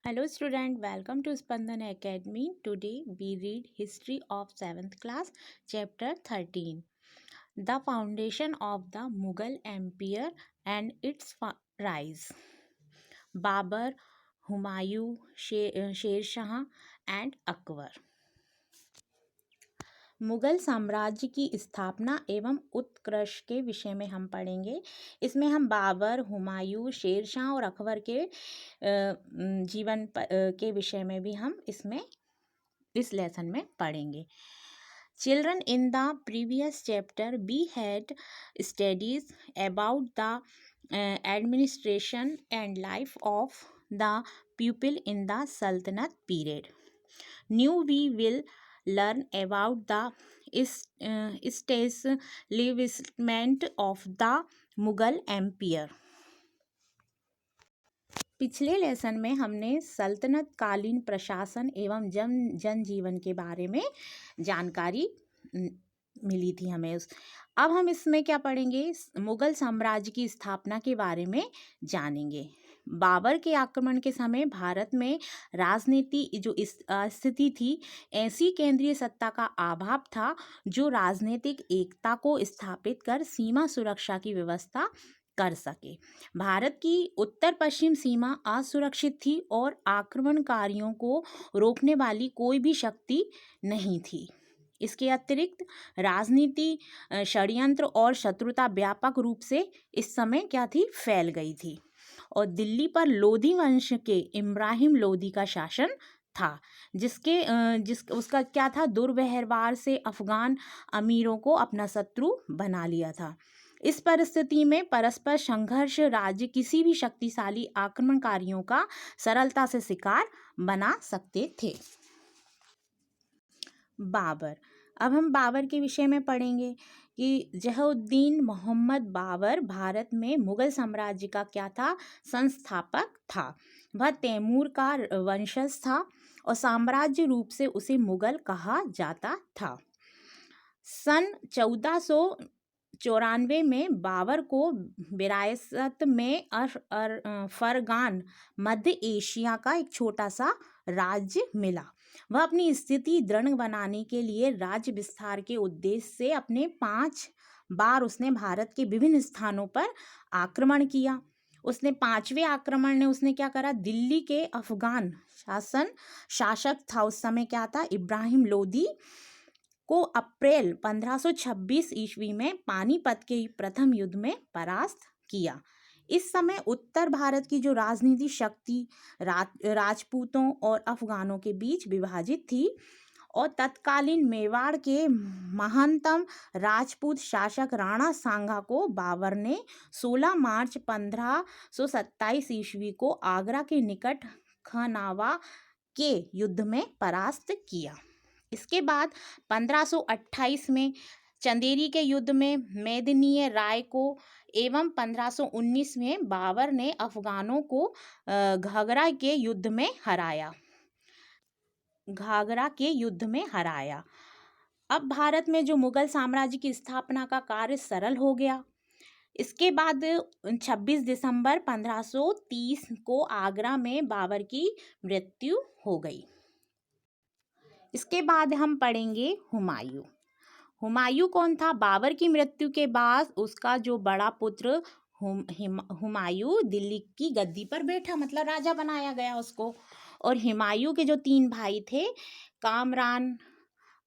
Hello student, welcome to Spandan Academy. Today we read History of 7th class, chapter 13. The foundation of the Mughal Empire and its rise. Babur, Humayun, Sher Shah and Akbar. Mughal साम्राज्य की स्थापना एवं उत्कर्ष के विषय में हम पढ़ेंगे। इसमें हम बाबर, हुमायूं, शेर शाह और अकबर के जीवन के विषय में भी हम इस लेसन में पढ़ेंगे। Children, in the previous chapter we had studies about the administration and life of the people in the Sultanate period. Now we will learn about the establishment of the Mughal Empire. पिछले lesson में हमने सल्तनत कालीन प्रशासन एवं जनजीवन के बारे में जानकारी मिली थी हमें। अब हम इसमें क्या पढ़ेंगे? मुगल साम्राज्य की स्थापना के बारे में जानेंगे। बाबर के आक्रमण के समय भारत में राजनीति जो स्थिति थी, ऐसी केंद्रीय सत्ता का अभाव था जो राजनीतिक एकता को स्थापित कर सीमा सुरक्षा की व्यवस्था कर सके। भारत की उत्तर पश्चिम सीमा असुरक्षित थी और आक्रमणकारियों को रोकने वाली कोई भी शक्ति नहीं थी। इसके अतिरिक्त राजनीति, षड्यंत्र और शत्रुता व्यापक रूप से इस समय क्या थी? फैल गई थी और दिल्ली पर लोधी वंश के इब्राहिम लोधी का शासन था, उसका क्या था? दुर्व्यवहार से अफगान अमीरों को अपना शत्रु बना लिया था। इस परिस्थिति में परस्पर संघर्ष राज्य किसी भी शक्तिशाली आक्रमणकारियों का सरलता से शिकार बना सकते थे। बाबर। अब हम बाबर के विषय में पढ़ेंगे कि जहुद्दीन मोहम्मद बाबर भारत में मुगल साम्राज्य का क्या था? संस्थापक था। वह तैमूर का वंशज था और साम्राज्य रूप से उसे मुगल कहा जाता था। सन 1494 में बाबर को विरासत में फरगान मध्य एशिया का एक छोटा सा राज्य मिला। वह अपनी स्थिति दृढ़ बनाने के लिए राज्य विस्तार के उद्देश्य से अपने 5 बार उसने भारत के विभिन्न स्थानों पर आक्रमण किया। उसने 5वें आक्रमण ने उसने क्या करा? दिल्ली के अफगान शासक था उस समय क्या था? इब्राहिम लोधी को अप्रैल 1526 ईस्वी में पानीपत के प्रथम युद्ध में परास्त किया। इस समय उत्तर भारत की जो राजनीति शक्ति राजपूतों और अफगानों के बीच विभाजित थी और तत्कालीन मेवाड़ के महानतम राजपूत शासक राणा सांगा को बाबर ने 16 मार्च 1527 ईस्वी को आगरा के निकट खनावा के युद्ध में परास्त किया। इसके बाद 1528 में चंदेरी के युद्ध में मेदिनीय राय को एवं 1519 में बाबर ने अफगानों को घाघरा के युद्ध में हराया। अब भारत में जो मुगल साम्राज्य की स्थापना का कार्य सरल हो गया। इसके बाद 26 दिसंबर 1530 को आगरा में बाबर की मृत्यु हो गई। इसके बाद हम पढ़ेंगे हुमायूं। हुमायूं कौन था? बाबर की मृत्यु के बाद उसका जो बड़ा पुत्र हुमायूं दिल्ली की गद्दी पर बैठा, मतलब राजा बनाया गया उसको। और हुमायूं के जो 3 भाई थे, कामरान,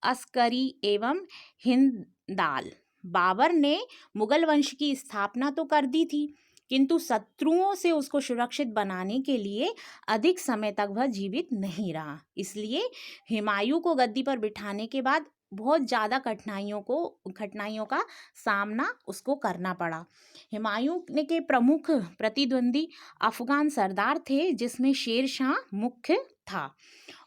अस्करी एवं हिंदाल। बाबर ने मुगल वंश की स्थापना तो कर दी थी, किंतु शत्रुओं से उसको सुरक्षित बनाने के लिए अधिक समय तक वह जीवित नहीं रहा। इसलिए हुमायूं को गद्दी पर बिठाने के बाद बहुत ज़्यादा कठिनाइयों का सामना उसको करना पड़ा। हुमायूं के प्रमुख प्रतिद्वंदी अफगान सरदार थे, जिसमें शेर शाह मुख्य था।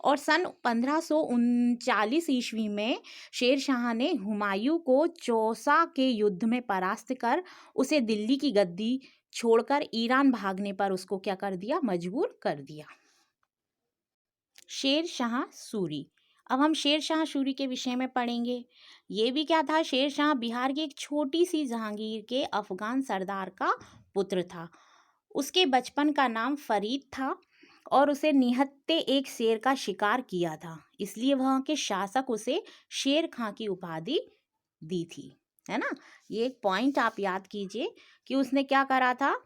और सन 1539 ईस्वी में शेर शाह ने हुमायूं को चौसा के युद्ध में परास्त कर उसे दिल्ली की गद्दी छोड़कर ईरान भागने पर उसको क्या कर दिया? मजबूर कर दिया। शेर शाह सूरी। अब हम शेर शाह सूरी के विषय में पढ़ेंगे। ये भी क्या था? शेर शाह बिहार की एक छोटी सी जहांगीर के अफगान सरदार का पुत्र था। उसके बचपन का नाम फरीद था और उसे निहत्थे एक शेर का शिकार किया था, इसलिए वहाँ के शासक उसे शेर खां की उपाधि दी थी, है ना। ये एक पॉइंट आप याद कीजिए कि उसने क्या करा था,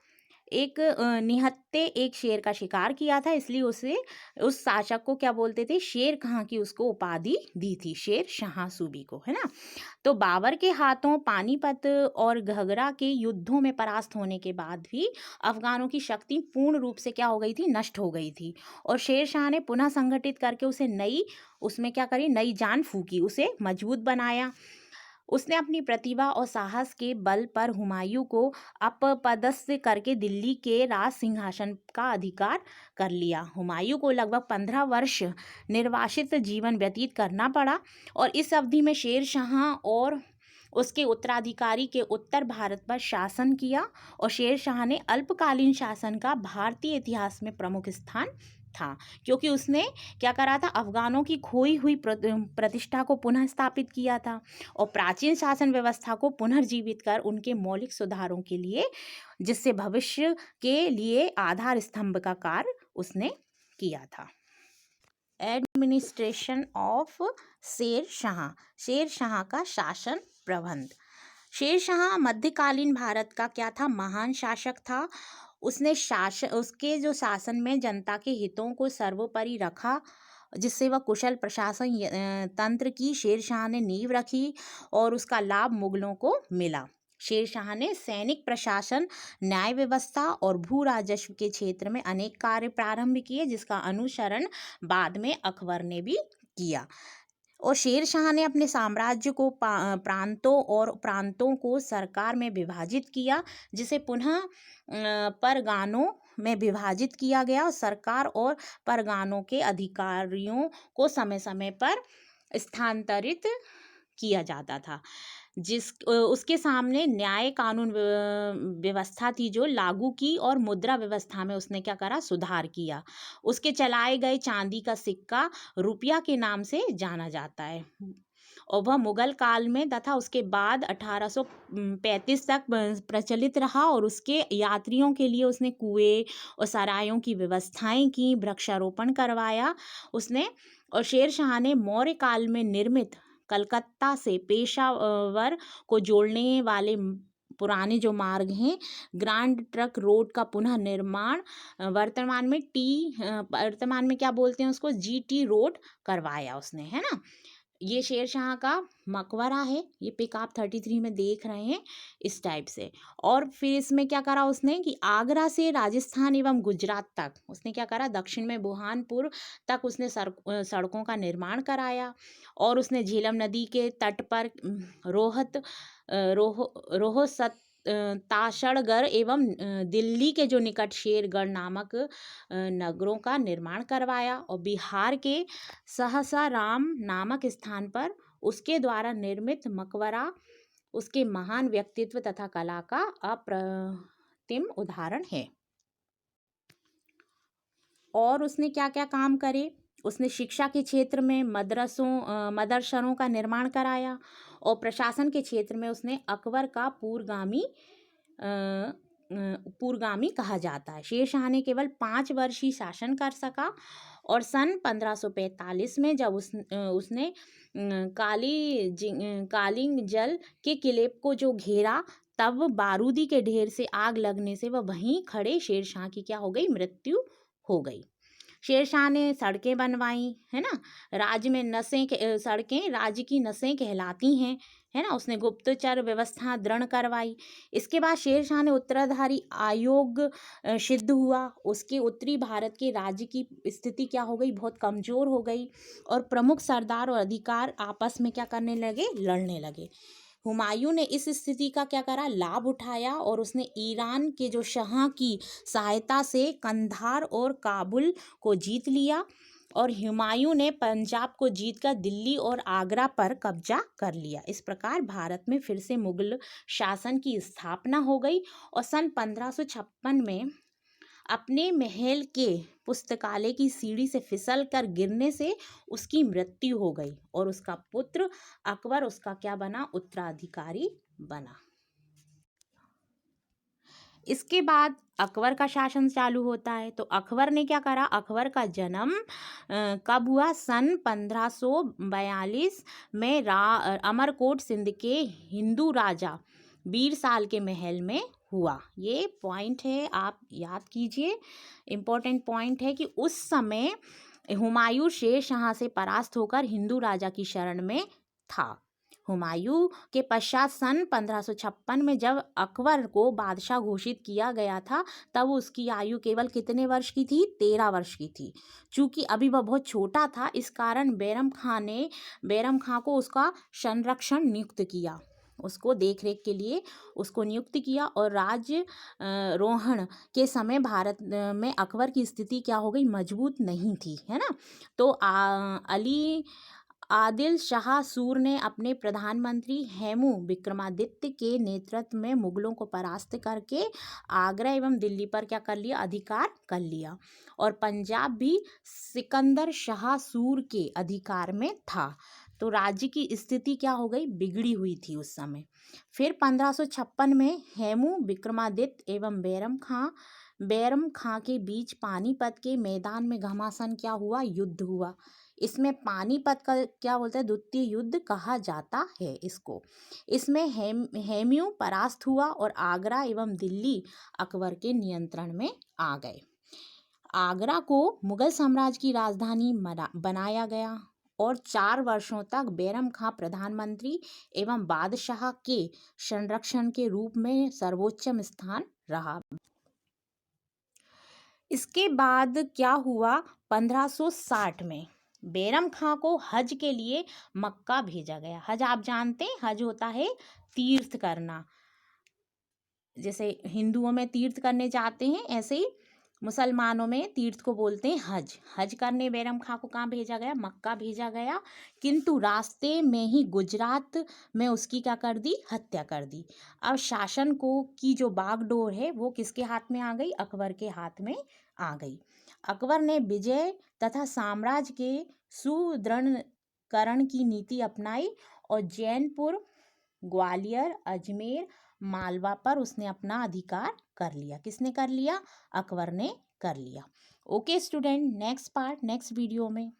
एक निहत्थे एक शेर का शिकार किया था, इसलिए उसे उस शासक को क्या बोलते थे, शेर खां की उसको उपाधि दी थी, शेर शाह सूबी को, है ना। तो बाबर के हाथों पानीपत और घघरा के युद्धों में परास्त होने के बाद भी अफगानों की शक्ति पूर्ण रूप से क्या हो गई थी, नष्ट हो गई थी। और शेर शाह ने पुनः संगठित करके उसे उसमें क्या करी, नई जान फूकी, उसे मजबूत बनाया। उसने अपनी प्रतिभा और साहस के बल पर हुमायूं को अपदस्थ करके दिल्ली के राज सिंहासन का अधिकार कर लिया। हुमायूं को लगभग 15 वर्ष निर्वासित जीवन व्यतीत करना पड़ा और इस अवधि में शेर शाह और उसके उत्तराधिकारी के उत्तर भारत पर शासन किया। और शेर शाह ने अल्पकालीन शासन का भारतीय इतिहास में प्रमुख स्थान था, क्योंकि उसने क्या करा था, अफगानों की खोई हुई प्रतिष्ठा को पुनः स्थापित किया था और प्राचीन शासन व्यवस्था को पुनर्जीवित कर उनके मौलिक सुधारों के लिए, जिससे भविष्य के लिए आधार स्तंभ का कार्य उसने किया था। एडमिनिस्ट्रेशन ऑफ शेर शाह का शासन प्रबंध। शेर शाह मध्यकालीन भारत का क्या था, महान शासक था। उसके जो शासन में जनता के हितों को सर्वोपरि रखा, जिससे वह कुशल प्रशासन तंत्र की शेर शाह ने नींव रखी और उसका लाभ मुगलों को मिला। शेर शाह ने सैनिक प्रशासन, न्याय व्यवस्था और भू राजस्व के क्षेत्र में अनेक कार्य प्रारंभ किए, जिसका अनुसरण बाद में अकबर ने भी किया। और शेर शाह ने अपने साम्राज्य को प्रांतों को सरकार में विभाजित किया, जिसे पुनः परगानों में विभाजित किया गया और सरकार और परगानों के अधिकारियों को समय समय पर स्थानांतरित किया जाता था। उसके सामने न्याय कानून व्यवस्था थी जो लागू की, और मुद्रा व्यवस्था में उसने क्या करा, सुधार किया। उसके चलाए गए चांदी का सिक्का रुपया के नाम से जाना जाता है और वह मुगल काल में तथा उसके बाद 1835 तक प्रचलित रहा। और उसके यात्रियों के लिए उसने कुएं और सरायों की व्यवस्थाएं की, वृक्षारोपण करवाया उसने। और शेर शाह ने मौर्य काल में निर्मित कलकत्ता से पेशावर को जोड़ने वाले पुराने जो मार्ग हैं, ग्रांड ट्रक रोड का पुनः निर्माण वर्तमान में क्या बोलते हैं उसको, GT रोड करवाया उसने, है ना। ये शेर शाह का मकबरा है, ये पिक आप 33 में देख रहे हैं, इस टाइप से। और फिर इसमें क्या करा उसने कि आगरा से राजस्थान एवं गुजरात तक उसने क्या करा, दक्षिण में बुरहानपुर तक उसने सड़कों का निर्माण कराया। और उसने झेलम नदी के तट पर रोहतक ताशड़गढ़ एवं दिल्ली के जो निकट शेरगढ़ नामक नगरों का निर्माण करवाया। और बिहार के सहसाराम नामक स्थान पर उसके द्वारा निर्मित मकबरा उसके महान व्यक्तित्व तथा कला का अप्रतिम उदाहरण है। और उसने क्या क्या काम करे, उसने शिक्षा के क्षेत्र में मदरसों का निर्माण कराया। और प्रशासन के क्षेत्र में उसने अकबर का पूर्वगामी कहा जाता है। शेर शाह ने केवल 5 वर्ष ही शासन कर सका और सन 1545 में जब उसने कालिंगजल के किले को जो घेरा, तब बारूदी के ढेर से आग लगने से वह वहीं खड़े शेर शाह की क्या हो गई, मृत्यु हो गई। शेर शाह ने सड़कें बनवाई, है ना। सड़कें राज्य की नसें कहलाती हैं, है ना। उसने गुप्तचर व्यवस्था दृढ़ करवाई। इसके बाद शेर शाह ने उत्तराधारी आयोग सिद्ध हुआ। उसके उत्तरी भारत के राज्य की स्थिति क्या हो गई, बहुत कमजोर हो गई और प्रमुख सरदार और अधिकार आपस में क्या करने लगे, लड़ने लगे। हुमायूं ने इस स्थिति का क्या करा, लाभ उठाया और उसने ईरान के जो शाह की सहायता से कंधार और काबुल को जीत लिया। और हुमायूं ने पंजाब को जीतकर दिल्ली और आगरा पर कब्जा कर लिया। इस प्रकार भारत में फिर से मुगल शासन की स्थापना हो गई। और सन 1556 में अपने महल के पुस्तकालय की सीढ़ी से फिसल कर गिरने से उसकी मृत्यु हो गई और उसका पुत्र अकबर उसका क्या बना, उत्तराधिकारी बना। इसके बाद अकबर का शासन चालू होता है। तो अकबर ने क्या करा, अकबर का जन्म कब हुआ, सन 1542 में अमरकोट सिंध के हिंदू राजा बीरसाल के महल में हुआ। ये पॉइंट है, आप याद कीजिए, इम्पोर्टेंट पॉइंट है कि उस समय हुमायूं शेर शाह से परास्त होकर हिंदू राजा की शरण में था। हुमायूं के पश्चात सन 1556 में जब अकबर को बादशाह घोषित किया गया था, तब उसकी आयु केवल कितने वर्ष की थी, 13 वर्ष की थी। चूंकि अभी वह बहुत छोटा था, इस कारण बैरम खां को उसका संरक्षण नियुक्त किया, उसको देख रेख के लिए उसको नियुक्त किया। और राज्य रोहण के समय भारत में अकबर की स्थिति क्या हो गई, मजबूत नहीं थी, है ना। तो अली आदिल शाह सूर ने अपने प्रधानमंत्री हेमू विक्रमादित्य के नेतृत्व में मुगलों को परास्त करके आगरा एवं दिल्ली पर क्या कर लिया, अधिकार कर लिया। और पंजाब भी सिकंदर शाह सूर के अधिकार में था। तो राज्य की स्थिति क्या हो गई, बिगड़ी हुई थी उस समय। फिर 1556 में हेमू विक्रमादित्य एवं बैरम खां के बीच पानीपत के मैदान में घमासान क्या हुआ, युद्ध हुआ। इसमें पानीपत का क्या बोलते हैं, द्वितीय युद्ध कहा जाता है इसको। इसमें हेमू परास्त हुआ और आगरा एवं दिल्ली अकबर के नियंत्रण में आ गए। आगरा को मुगल साम्राज्य की राजधानी बनाया गया और 4 वर्षों तक बैरम खां प्रधानमंत्री एवं बादशाह के संरक्षण के रूप में सर्वोच्च स्थान रहा। इसके बाद क्या हुआ, 1560 में बैरम खां को हज के लिए मक्का भेजा गया। हज आप जानते हैं, हज होता है तीर्थ करना। जैसे हिंदुओं में तीर्थ करने जाते हैं, ऐसे ही मुसलमानों में तीर्थ को बोलते हैं हज। हज करने बैरम खां को कहाँ भेजा गया, मक्का भेजा गया। किंतु रास्ते में ही गुजरात में उसकी क्या कर दी, हत्या कर दी। अब शासन को की जो बागडोर है वो किसके हाथ में आ गई, अकबर के हाथ में आ गई। अकबर ने विजय तथा साम्राज्य के सुदृढ़ीकरण की नीति अपनाई और जैनपुर, ग्वालियर, अजमेर, मालवा पर उसने अपना अधिकार कर लिया। किसने कर लिया, अकबर ने कर लिया। Okay student, next part next video में।